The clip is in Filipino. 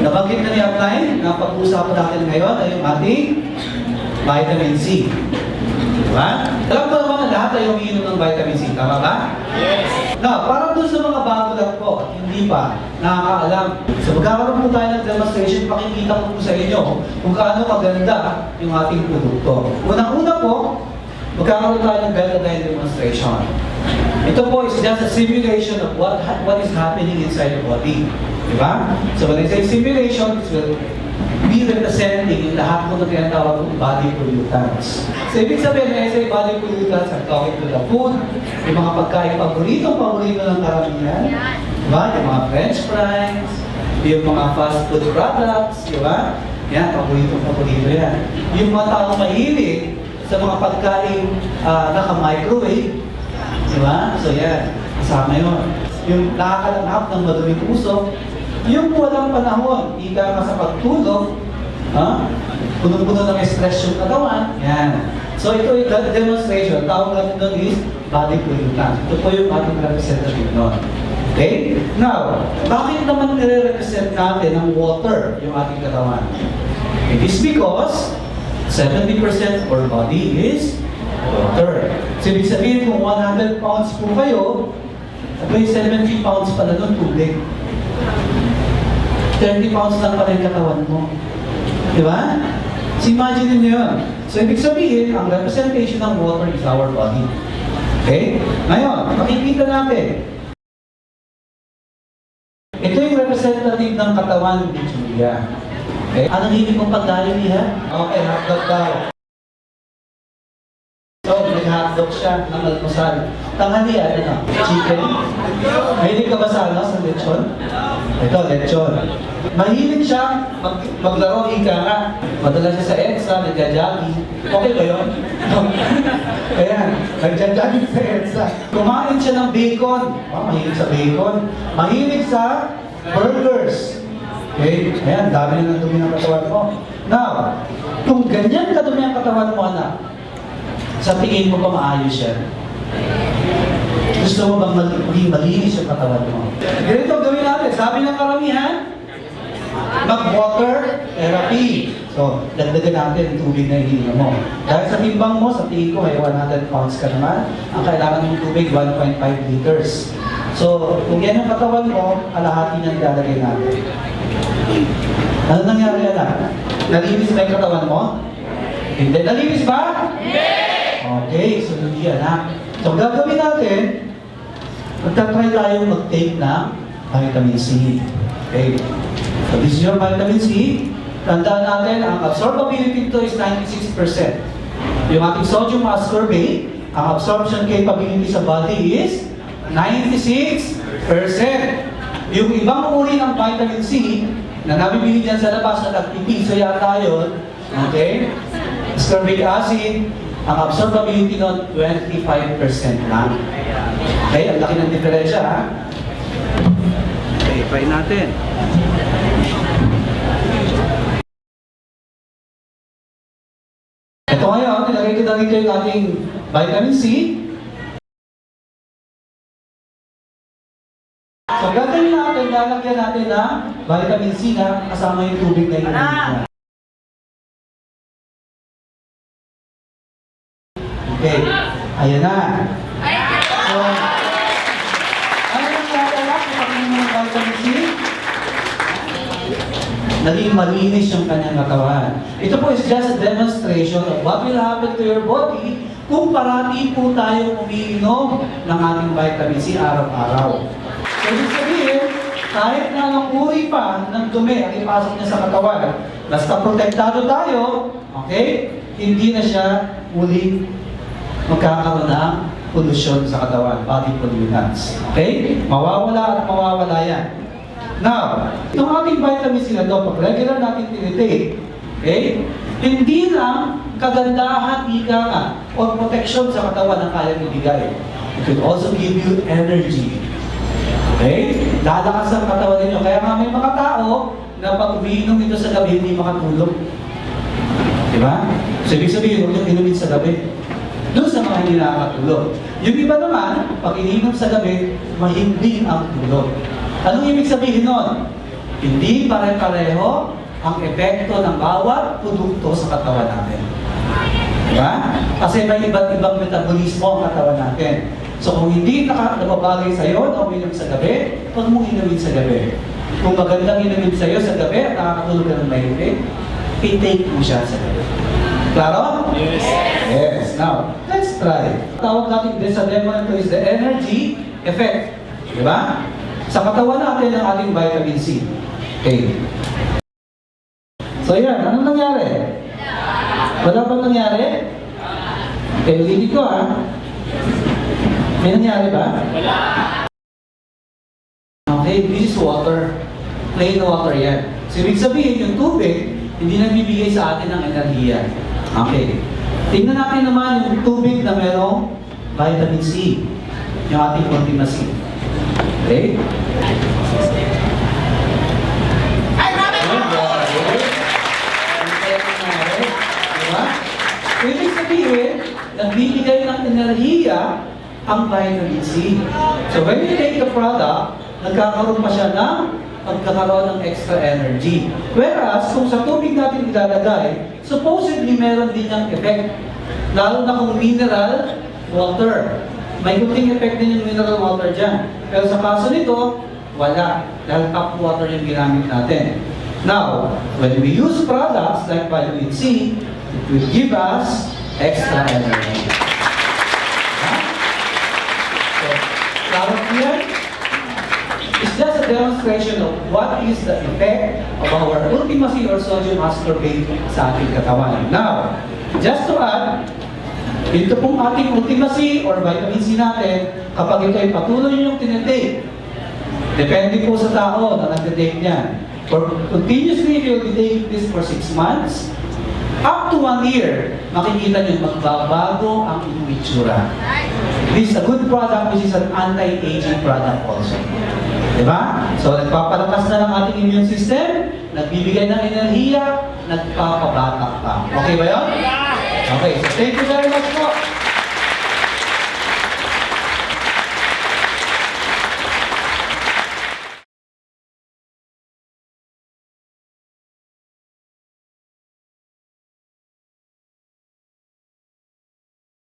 Nabanggit na ni Upline na pag-uusapan natin ngayon ay yung ating vitamin C. Diba? Alam ko naman na lahat ay umiinom ng vitamin C. Tama ba? Yes! Now, parang doon sa mga bago lang po at hindi pa nakakaalam. So magkakaroon po tayo ng demonstration, pakikita ko po sa inyo kung kaano maganda yung ating produkto. Unang-una po, magkakaroon tayo ng Betadine demonstration. Ito po is just a simulation of what is happening inside the body. Diba? So when I say simulation, it will be representing yung lahat mo na tinatawag kong body pollutants. So ibig sabihin, when I say body pollutants, I'm talking to the food, yung mga pagkain paborito ng karamihan. Diba? Yung mga french fries, yung mga fast food products, diba? Yan, paborito yan. Yung mga taong mahilig sa mga pagkain naka-microwave, diba? So yan, kasama yun. Yung nakakalanghap ng maduming usok, yung walang panahon, ika nga sa pagtulog, punong-puno ng stress yung katawan, yan. So ito yung demonstration, tawag natin doon is body pollutant. Ito po yung ating representative doon. Okay? Now, bakit naman nire-represent natin ng water yung ating katawan? It is because 70% of our body is water. So ibig sabihin kung 100 pounds po kayo, may 70 pounds pala doon tubig. 30 pounds lang pala yung katawan mo. Di ba? So imagine nyo yun. So ibig sabihin, ang representation ng water is our body. Okay? Ngayon, makikita natin. Ito yung representative ng katawan ni Julia. Okay? Anong hilig kong pagdali niya? Okay, hotdog daw. So, may hotdog siya ng almusal. Tanghali, ano? Chicken. Mahilig ka ba sa lechon? Ito, lechon. Mahilig siya maglaro, ika nga. Madala siya sa EDSA, nagja-jogging. Okay ba yun? Ayan, nagja-jogging sa EDSA. Kumain siya ng bacon. Mahilig sa bacon. Mahilig sa burgers. Okay? Ayan, dami na ng dumi ng katawan mo. Now, kung ganyan kadumi ang katawan mo, anak, sa tingin mo ba maayos yan? Gusto mo bang maging malinis yung katawan mo? Ganito gawin natin. Sabi ng karamihan, mag-water therapy. So, dagdagan natin yung tubig na hinihinga mo. Dahil sa timbang mo, sa tingin ko, may 100 pounds ka naman. Ang kailangan mong tubig, 1.5 liters. So, kung yan ang katawan mo, kalahati niyang ilalagay natin. Ano nangyari yan? Nalinis ba yung katawan mo? Hindi. Nalinis ba? Yes! Okay, so hindi yan ha. So gagawin natin, magta-try tayong mag-take ng vitamin C. Okay. So this is your vitamin C. Tandaan natin, ang absorbability nito is 96%. Yung ating sodium ascorbate, ang absorption capability sa body is 96%. Yung ibang uri ng vitamin C na nabibili dyan sa labas na nagpipiso yata yun, okay? Ascorbic acid, ang absorbability nun, 25% lang. Okay, ang laki ng diferensya, ha? Okay, try natin. Ito ngayon, nilagay ko na rito yung ating vitamin C. So, gagawin natin, lalagyan natin ng vitamin C na kasama yung tubig na ininom. Okay, ayan na. So, ano yung lalala kung pag-inom ng vitamin C? Naging malinis yung kanyang katawan. Ito po is just a demonstration of what will happen to your body kung parati po tayo umiinom ng ating vitamin C araw-araw. So, ibig sabihin, kahit na anong uri pa ng dumi ang ipasok niya sa katawan, basta protektado tayo, okay, hindi na siya muling magkakaroon ng pollution sa katawan, body pollutants. Okay? Mawawala at mawawala yan. Now, itong ating vitamin C na ito, pag regular natin tinitake, okay, hindi lang kagandahan, ika nga, o protection sa katawan ang kayang ibigay. It will also give you energy. Okay? Lalakas ang katawan ninyo. Kaya nga may mga tao na pag umiinom ito sa gabi, hindi makatulog. Diba? So, ibig sabihin, huwag yung inumin sa gabi. Doon sa mga hindi nakakatulog. Yung iba naman, pag iniinom sa gabi, mahimbing ang tulog. Anong ibig sabihin nun? Hindi pare-pareho ang epekto ng bawat produkto sa katawan natin. Diba? Kasi may iba't ibang metabolismo ang katawan natin. So kung hindi nakababagay sa'yo na uminom sa gabi, huwag mong inumin sa gabi. Kung magandang inumin sa'yo sa gabi at nakakatulog ka ng mahilig, i-take mo siya sa gabi. Klaro? Yes. Yes. Now, let's try. Tawag natin din sa demo nito is the energy effect. Diba? Sa katawan natin ang ating vitamin C. Okay. So yan, anong nangyari? Wala bang nangyari? Okay, ulitin ko May nangyari ba? Wala. Okay, this is water. Plain water yan. So ibig sabihin, yung tubig, hindi nagbibigay sa atin ng enerhiya. Okay. Tingnan natin naman yung tubig na merong vitamin C. Yung ating Ultima C. Okay? Diba? Ibig sabihin, nagbibigay ng enerhiya ang vitamin C. So when you take the product, nagkakaroon pa siya ng pagkakaroon ng extra energy. Whereas, kung sa tubig natin ilalagay, supposedly meron din yung effect. Lalo na kung mineral water. May kunting effect din yung mineral water dyan. Pero sa kaso nito, wala. Dahil tap water yung ginamit natin. Now, when we use products like vitamin C, it will give us extra energy. So, klaro yan? It's just a demonstration of what is the effect of our Ultima C or sodium ascorbate sa ating katawan. Now, just to add, ito pong ating Ultima C or vitamin C natin, kapag ito ay patuloy niyong tinitake, depende po sa tao na nagtitake niyan. For continuously, you will be taking this for 6 months, up to 1 year, makikita niyo magbabago ang inyong itsura. This is a good product which is an anti-aging product also. Diba? So, nagpapalakas na ng ating immune system, nagbibigay ng enerhiya, nagpapabatak pa. Okay ba yun? Okay, so thank you very much po.